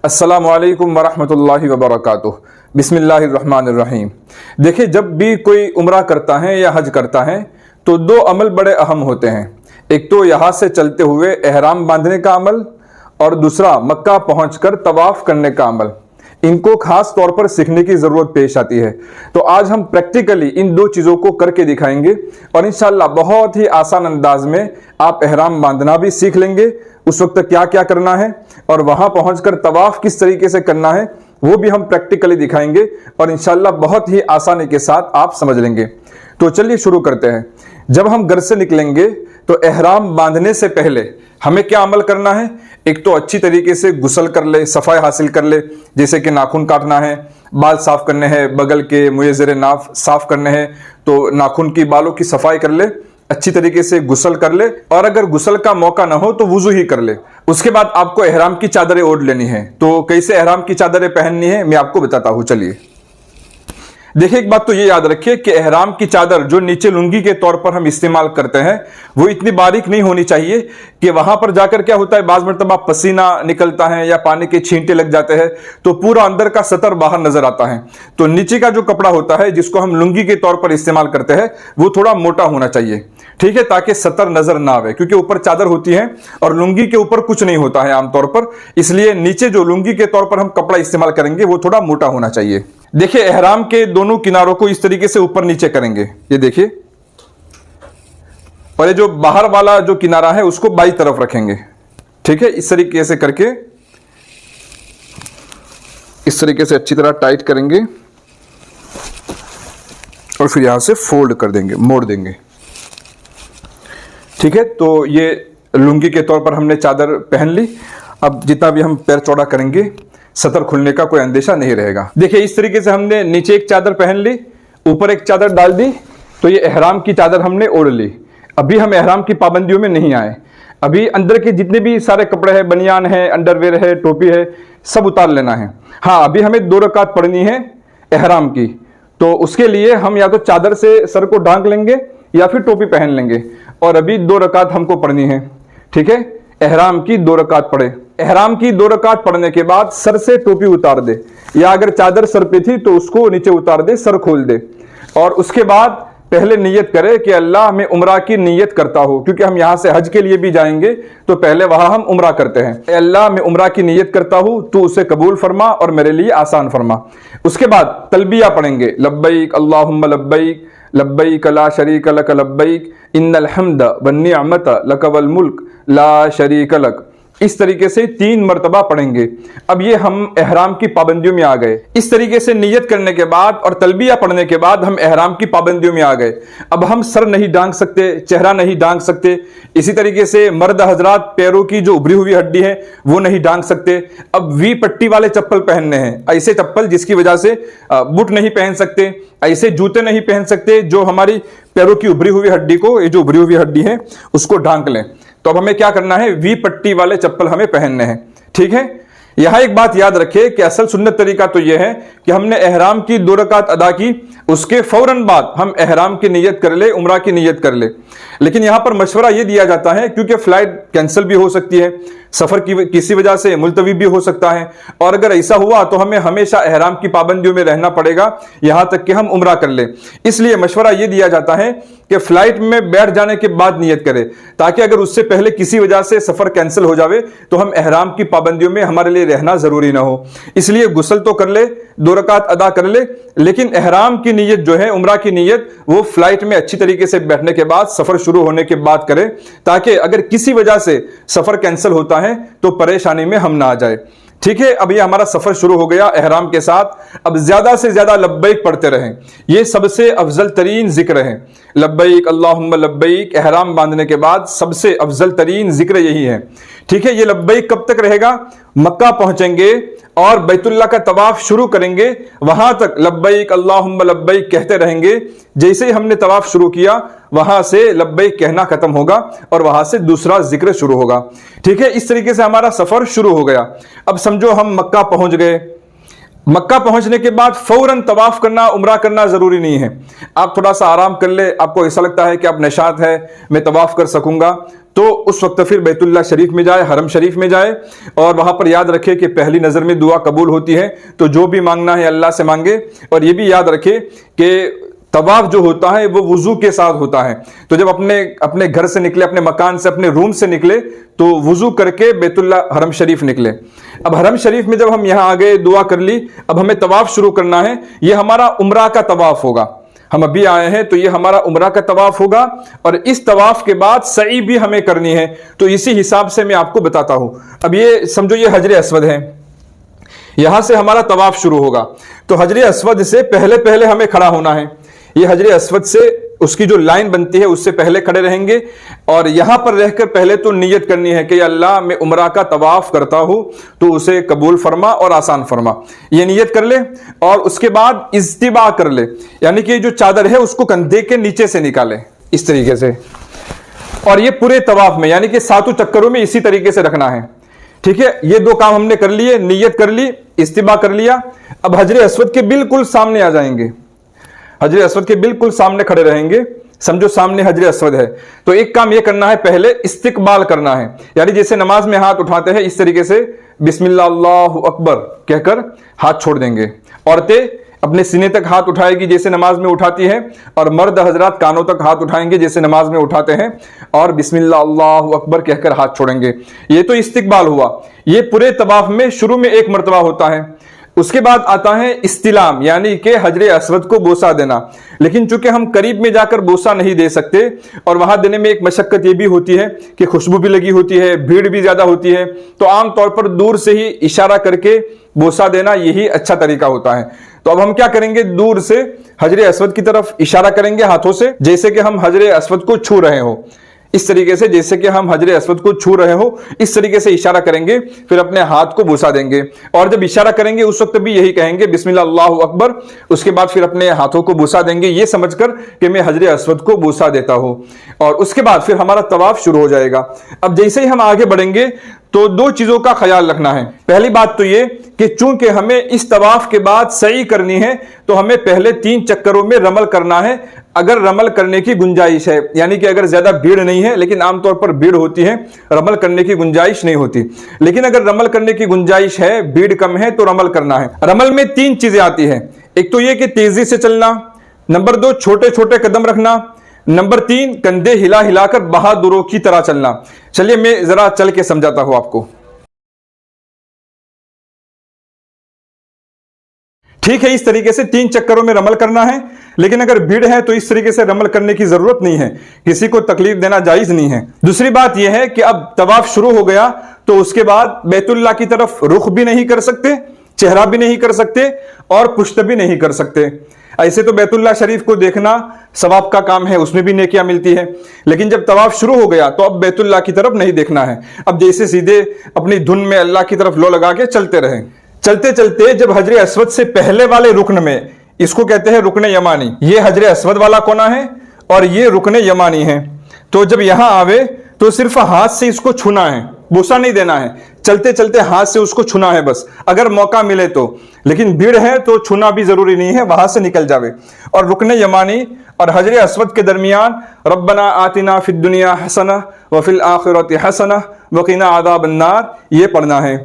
अस्सलामु अलैकुम वरहमतुल्लाहि वबरकातुह। बिस्मिल्लाहिर्रहमानिर्रहीम। देखिए, जब भी कोई उम्रा करता है या हज करता है तो दो अमल बड़े अहम होते हैं। एक तो यहाँ से चलते हुए एहराम बांधने का अमल और दूसरा मक्का पहुंचकर तवाफ करने का अमल। इनको खास तौर पर सीखने की ज़रूरत पेश आती है। तो आज हम प्रैक्टिकली इन दो चीज़ों को करके दिखाएंगे और इंशाल्लाह बहुत ही आसान अंदाज में आप एहराम बांधना भी सीख लेंगे, उस वक्त क्या क्या करना है और वहां पहुंचकर तवाफ किस तरीके से करना है वो भी हम प्रैक्टिकली दिखाएंगे और इंशाल्लाह बहुत ही आसानी के साथ आप समझ लेंगे। तो चलिए शुरू करते हैं। जब हम घर से निकलेंगे तो एहराम बांधने से पहले हमें क्या अमल करना है? एक तो अच्छी तरीके से गुस्ल कर ले, सफाई हासिल कर ले, जैसे कि नाखून काटना है, बाल साफ करने हैं, बगल के मुयज़्ज़र नाफ साफ करने हैं तो नाखून की बालों की सफाई कर ले, अच्छी तरीके से गुस्ल कर ले और अगर गुस्ल का मौका ना हो तो वुजू ही कर ले। उसके बाद आपको एहराम की चादरें ओढ़ लेनी है। तो कैसे एहराम की चादरें पहननी है मैं आपको बताता हूं। चलिए देखिए, एक बात तो ये याद रखिए कि एहराम की चादर जो नीचे लुंगी के तौर पर हम इस्तेमाल करते हैं वो इतनी बारीक नहीं होनी चाहिए कि वहां पर जाकर क्या होता है, बाज़ मरतबा पसीना निकलता है या पानी के छींटे लग जाते हैं तो पूरा अंदर का सतर बाहर नजर आता है। तो नीचे का जो कपड़ा होता है जिसको हम लुंगी के तौर पर इस्तेमाल करते हैं वो थोड़ा मोटा होना चाहिए, ठीक है, ताकि सतर नजर ना आवे, क्योंकि ऊपर चादर होती है और लुंगी के ऊपर कुछ नहीं होता है आमतौर पर। इसलिए नीचे जो लुंगी के तौर पर हम कपड़ा इस्तेमाल करेंगे वो थोड़ा मोटा होना चाहिए। देखिए, एहराम के दोनों किनारों को इस तरीके से ऊपर नीचे करेंगे, ये देखिए, और ये जो बाहर वाला जो किनारा है उसको बाई तरफ रखेंगे, ठीक है। इस तरीके से करके इस तरीके से अच्छी तरह टाइट करेंगे और फिर यहां से फोल्ड कर देंगे, मोड़ देंगे, ठीक है। तो ये लुंगी के तौर पर हमने चादर पहन ली। अब जितना भी हम पैर चौड़ा करेंगे सतर खुलने का कोई अंदेशा नहीं रहेगा। देखिए, इस तरीके से हमने नीचे एक चादर पहन ली, ऊपर एक चादर डाल दी, तो ये एहराम की चादर हमने ओढ़ ली। अभी हम एहराम की पाबंदियों में नहीं आए। अभी अंदर के जितने भी सारे कपड़े हैं, बनियान है, अंडरवेयर है, टोपी है, सब उतार लेना है। हाँ, अभी हमें 2 रकात पढ़नी है एहराम की, तो उसके लिए हम या तो चादर से सर को ढांक लेंगे या फिर टोपी पहन लेंगे और अभी 2 रकात हमको पढ़नी है, ठीक है। एहराम की 2 रकात पढ़े। एहराम की 2 रकात पढ़ने के बाद सर से टोपी उतार दे, या अगर चादर सर पे थी तो उसको नीचे उतार दे, सर खोल दे और उसके बाद पहले नियत करे कि अल्लाह मैं उम्रा की नियत करता हूं, क्योंकि हम यहां से हज के लिए भी जाएंगे तो पहले वहां हम उम्रा करते हैं। अल्लाह मैं उम्रा की नियत करता हूं, तू उसे कबूल फरमा और मेरे लिए आसान फरमा। उसके बाद तलबिया पढ़ेंगे, लब्बैक अल्लाहुम्मा लब्बैक लब्बैक ला शरीक लक लब्बैक इन्नल हम्द वन्निअमत लक वल मुल्क ला शरीक लक। इस तरीके से 3 मरतबा पढ़ेंगे। अब ये हम एहराम की पाबंदियों में आ गए। इस तरीके से नियत करने के बाद और तलबिया पढ़ने के बाद हम एहराम की पाबंदियों में आ गए। अब हम सर नहीं ढांक सकते, चेहरा नहीं ढांक सकते। इसी तरीके से मर्द हजरात पैरों की जो उभरी हुई हड्डी है वो नहीं ढांक सकते। अब वी पट्टी वाले चप्पल पहनने हैं, ऐसे चप्पल जिसकी वजह से बूट नहीं पहन सकते, ऐसे जूते नहीं पहन सकते जो हमारी पैरों की उभरी हुई हड्डी को, ये जो उभरी हुई हड्डी है उसको ढांक लें। तो अब हमें क्या करना है, वी पट्टी वाले चप्पल हमें पहनने हैं, ठीक है। यहां एक बात याद रखिए कि असल सुन्नत तरीका तो यह है कि हमने एहराम की 2 रकात अदा की, उसके फौरन बाद हम एहराम की नियत कर ले, उम्रा की नियत कर ले। लेकिन यहां पर मशवरा यह दिया जाता है क्योंकि फ्लाइट कैंसिल भी हो सकती है, सफर की किसी वजह से मुलतवी भी हो सकता है और अगर ऐसा हुआ तो हमें हमेशा एहराम की पाबंदियों में रहना पड़ेगा यहां तक कि हम उम्रा कर ले। इसलिए मशवरा यह दिया जाता है कि फ्लाइट में बैठ जाने के बाद नियत करें, ताकि अगर उससे पहले किसी वजह से सफर कैंसिल हो जावे तो हम एहराम की पाबंदियों में हमारे लिए रहना जरूरी ना हो। इसलिए गुस्ल तो कर ले, 2 रकात अदा कर ले, लेकिन एहराम की नियत जो है, उम्रा की नियत, वो फ्लाइट में अच्छी तरीके से बैठने के बाद, सफर शुरू होने के बाद करें, ताकि अगर किसी वजह से सफर कैंसिल होता है तो परेशानी में हम ना आ जाए, ठीक है। अब ये हमारा सफर शुरू हो गया एहराम के साथ। अब ज्यादा से ज्यादा लब्बैक पढ़ते रहें, ये सबसे अफजल तरीन जिक्र है। लब्बैक अल्लाहुम्मा लब्बैक एहराम बांधने के बाद सबसे अफजल तरीन जिक्र यही है, ठीक है। ये लब्बैक कब तक रहेगा? मक्का पहुंचेंगे और बैतुल्लाह का तवाफ शुरू करेंगे, वहां तक लब्बैक अल्लाहुम्मा लब्बैक कहते रहेंगे। जैसे ही हमने तवाफ शुरू किया वहां से लब्बैक कहना खत्म होगा और वहां से दूसरा जिक्र शुरू होगा, ठीक है। इस तरीके से हमारा सफर शुरू हो गया। अब समझो हम मक्का पहुंच गए। मक्का पहुंचने के बाद फौरन तवाफ करना, उम्रा करना जरूरी नहीं है। आप थोड़ा सा आराम कर ले, आपको ऐसा लगता है कि आप नशात है, मैं तवाफ कर सकूंगा, तो उस वक्त फिर बैतुल्लाह शरीफ में जाए, हरम शरीफ में जाए, और वहां पर याद रखे कि पहली नज़र में दुआ कबूल होती है। तो जो भी मांगना है अल्लाह से मांगे। और ये भी याद रखे कि तवाफ जो होता है वो वुजू के साथ होता है। तो जब अपने घर से निकले, अपने मकान से, अपने रूम से निकले, तो वुजू करके बैतुल्लाह हरम शरीफ निकले। अब हरम शरीफ में जब हम यहाँ आ गए, दुआ कर ली, अब हमें तवाफ शुरू करना है। ये हमारा उम्रा का तवाफ होगा। हम अभी आए हैं तो ये हमारा उम्रा का तवाफ होगा, और इस तवाफ के बाद सई भी हमें करनी है। तो इसी हिसाब से मैं आपको बताता हूं। अब ये समझो, ये हजर अस्वद है, यहां से हमारा तवाफ शुरू होगा। तो हजर अस्वद से पहले पहले हमें खड़ा होना है। ये हजर अस्वद से उसकी जो लाइन बनती है उससे पहले खड़े रहेंगे, और यहां पर रहकर पहले तो नियत करनी है कि अल्लाह मैं उम्रा का तवाफ करता हूं, तो उसे कबूल फरमा और आसान फरमा। ये नियत कर ले, और उसके बाद इज्तिबा कर ले, यानी कि जो चादर है उसको कंधे के नीचे से निकाले इस तरीके से। और ये पूरे तवाफ में, यानी कि 7 चक्करों में इसी तरीके से रखना है। ठीक है, ये 2 काम हमने कर लिए, नियत कर ली, इज्तिबा कर लिया। अब हजर अस्वद के बिल्कुल सामने आ जाएंगे, हजर अस्वद के बिल्कुल सामने खड़े रहेंगे। समझो सामने हजर अस्वद है, तो एक काम यह करना है, पहले इस्तिकबाल करना है, यानी जैसे नमाज में हाथ उठाते हैं इस तरीके से बिस्मिल्लाह अल्लाहु अकबर कहकर हाथ छोड़ देंगे। औरतें अपने सीने तक हाथ उठाएगी जैसे नमाज में उठाती है, और मर्द हजरात कानों तक हाथ उठाएंगे जैसे नमाज में उठाते हैं, और बिस्मिल्लाह अल्लाहु अकबर कहकर हाथ छोड़ेंगे। ये तो इस्तिकबाल हुआ। ये पूरे तवाफ में शुरू में 1 मरतबा होता है। उसके बाद आता है इस्तिलाम, यानी कि हजर अस्वद को बोसा देना। लेकिन चूंकि हम करीब में जाकर बोसा नहीं दे सकते, और वहां देने में एक मशक्कत ये भी होती है कि खुशबू भी लगी होती है, भीड़ भी ज्यादा होती है, तो आमतौर पर दूर से ही इशारा करके बोसा देना यही अच्छा तरीका होता है। तो अब हम क्या करेंगे, दूर से हजर अस्वद की तरफ इशारा करेंगे हाथों से, जैसे कि हम हजर अस्वद को छू रहे हो। इस तरीके से, जैसे कि हम हजर अस्वद को छू रहे हो, इस तरीके से इशारा करेंगे, फिर अपने हाथ को बोसा देंगे। और जब इशारा करेंगे उस वक्त भी यही कहेंगे बिस्मिल्लाह अल्लाहु अकबर, उसके बाद फिर अपने हाथों को बोसा देंगे, ये समझकर कि मैं हजर अस्वद को बोसा देता हूं। और उसके बाद फिर हमारा तवाफ शुरू हो जाएगा। अब जैसे ही हम आगे बढ़ेंगे तो 2 चीजों का ख्याल रखना है। पहली बात तो ये कि चूंकि हमें इस तवाफ के बाद सई करनी है, तो हमें पहले 3 चक्करों में रमल करना है, अगर रमल करने की गुंजाइश है, यानी कि अगर ज्यादा भीड़ नहीं है, लेकिन आमतौर पर भीड़ होती है, रमल करने की गुंजाइश नहीं होती। लेकिन अगर रमल करने की गुंजाइश है, भीड़ कम है, तो रमल करना है। रमल में 3 चीजें आती है। एक तो यह कि तेजी से चलना, नंबर 2 छोटे छोटे कदम रखना, नंबर 3 कंधे हिला हिलाकर बहादुरों की तरह चलना। चलिए मैं जरा चल के समझाता हूं आपको। ठीक है, इस तरीके से 3 चक्करों में रमल करना है। लेकिन अगर भीड़ है तो इस तरीके से रमल करने की जरूरत नहीं है, किसी को तकलीफ देना जायज नहीं है। दूसरी बात यह है कि अब तवाफ शुरू हो गया, तो उसके बाद बैतुल्लाह की तरफ रुख भी नहीं कर सकते, चेहरा भी नहीं कर सकते, और पुश्त भी नहीं कर सकते। ऐसे तो बैतुल्लाह शरीफ को देखना सवाब का काम है, उसमें भी नेकियां मिलती है। लेकिन जब तवाफ शुरू हो गया तो अब बैतुल्लाह की तरफ नहीं देखना है। अब जैसे सीधे अपनी धुन में अल्लाह की तरफ लो लगा के चलते रहे। चलते चलते जब हजर अस्वद से पहले वाले रुकन में, इसको कहते हैं रुकने यमानी, ये हजर अस्वद वाला कोना है और ये रुकने यमानी है, तो जब यहां आवे तो सिर्फ हाथ से इसको छूना है, बोसा नहीं देना है। चलते चलते हाथ से उसको छूना है बस, अगर मौका मिले तो। लेकिन भीड़ है तो छूना भी जरूरी नहीं है, वहां से निकल जावे। और रुकने यमानी और हजर अस्वद के दरमियान रब्बना आतिना फिद दुनिया हसना व फिल आखिरति हसना वकीना आदाबन नार, ये पढ़ना है।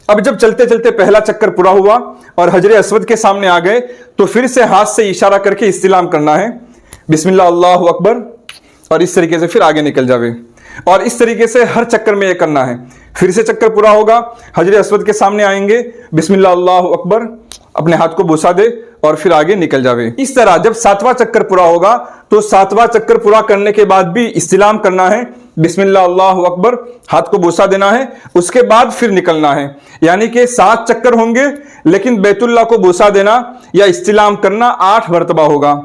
अब जब चलते चलते पहला चक्कर पूरा हुआ और हजर अस्वद के सामने आ गए, तो फिर से हाथ से इशारा करके इस्तिलाम करना है, बिस्मिल्लाह अल्लाहु अकबर, और इस तरीके से फिर आगे निकल जावे। और इस तरीके से हर चक्कर में यह करना है। फिर से चक्कर पूरा होगा, हजर अस्वद के सामने आएंगे, बिस्मिल्लाह अल्लाहु अकबर, अपने हाथ को बोसा दे और फिर आगे निकल जावे। इस तरह जब 7वां चक्कर पूरा होगा तो 7वां चक्कर पूरा करने के बाद भी इस्तिलाम करना है, बिस्मिल्लाह अल्लाहु अकबर, हाथ को बोसा देना है, उसके बाद फिर निकलना है। यानी कि 7 चक्कर होंगे, लेकिन बैतुल्लाह को बोसा देना या इस्तिलाम करना 8 मरतबा होगा।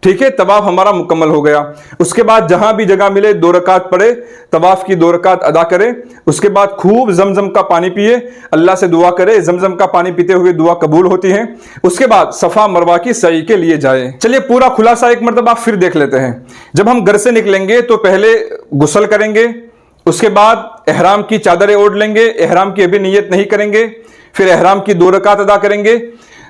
ठीक है, तवाफ हमारा मुकम्मल हो गया। उसके बाद जहां भी जगह मिले 2 रकात पढ़े, तवाफ की 2 रकात अदा करे। उसके बाद खूब जमजम का पानी पिए, अल्लाह से दुआ करे, जमजम का पानी पीते हुए दुआ कबूल होती है। उसके बाद सफा मरवा की सई के लिए जाए। चलिए पूरा खुलासा एक मरतबा फिर देख लेते हैं। जब हम घर से निकलेंगे तो पहले गुस्ल करेंगे, उसके बाद एहराम की चादरें ओढ़ लेंगे, एहराम की अभी नियत नहीं करेंगे, फिर एहराम की 2 रकात अदा करेंगे।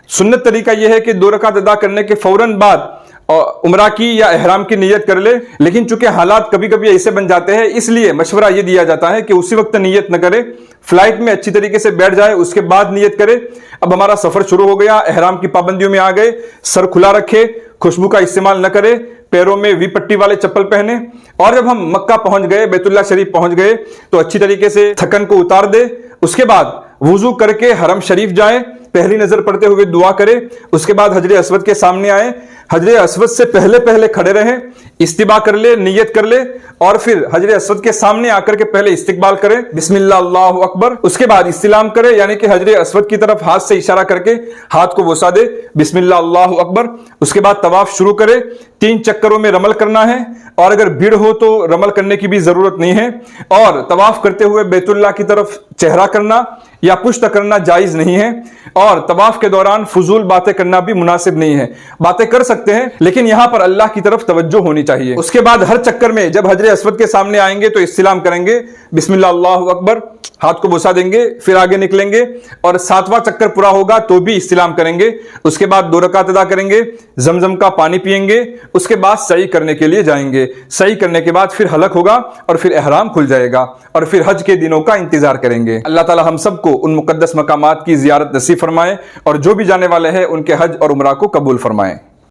सुन्नत तरीका यह है कि 2 रकात अदा करने के फौरन बाद और उम्रा की या एहराम की नीयत कर ले। लेकिन चूंकि हालात कभी कभी ऐसे बन जाते हैं, इसलिए मशवरा ये दिया जाता है कि उसी वक्त नीयत न करे, फ्लाइट में अच्छी तरीके से बैठ जाए, उसके बाद नीयत करे। अब हमारा सफर शुरू हो गया, एहराम की पाबंदियों में आ गए, सर खुला रखे, खुशबू का इस्तेमाल न करे, पैरों में वी पट्टी वाले चप्पल पहने, और जब हम मक्का पहुंच गए, बैतुल्लाह शरीफ पहुंच गए, तो अच्छी तरीके से थकन को उतार दे। उसके बाद वुजू करके हरम शरीफ जाए, पहली नजर पड़ते हुए दुआ करे। उसके बाद हजरे अस्वद के सामने आए, हजरे अस्वद से पहले पहले खड़े रहें, इस्तिबा कर ले, नियत कर ले, और फिर हजरे अस्वद के सामने आकर के पहले इस्तिकबाल करे, बिस्मिल्लाह अल्लाहु अकबर। उसके बाद इस्तिलाम करे, यानी कि हजरे अस्वद की तरफ हाथ से इशारा करके हाथ को बोसा दे, बिस्मिल्लाह अल्लाहु अकबर। उसके बाद तवाफ शुरू करे, 3 चक्करों में रमल करना है, और अगर भीड़ हो तो रमल करने की भी जरूरत नहीं है। और तवाफ करते हुए बैतुल्लाह की तरफ चेहरा करना या पुश्त करना जायज नहीं है, और तवाफ के दौरान फजूल बातें करना भी मुनासिब नहीं है। बातें कर सकते हैं, लेकिन यहां पर अल्लाह की तरफ तवज्जो होनी चाहिए। उसके बाद हर चक्कर में जब हजरे अस्वद के सामने आएंगे तो इस्तिलाम करेंगे, बिस्मिल्लाह अल्लाहु अकबर, हाथ को बोसा देंगे, फिर आगे निकलेंगे, और 7वां चक्कर पूरा होगा तो भी इस्तिलाम करेंगे। उसके बाद 2 रकात अदा करेंगे, जमजम का पानी पिएंगे, उसके बाद सई करने के लिए जाएंगे। सई करने के बाद फिर हलक होगा और फिर एहराम खुल जाएगा, और फिर हज के दिनों का इंतजार करेंगे। अल्लाह ताला हम सबको उन मुकद्दस मकामात की जियारत नसीब फरमाए, और जो भी जाने वाले हैं उनके हज और उम्रा को कबूल फरमाए।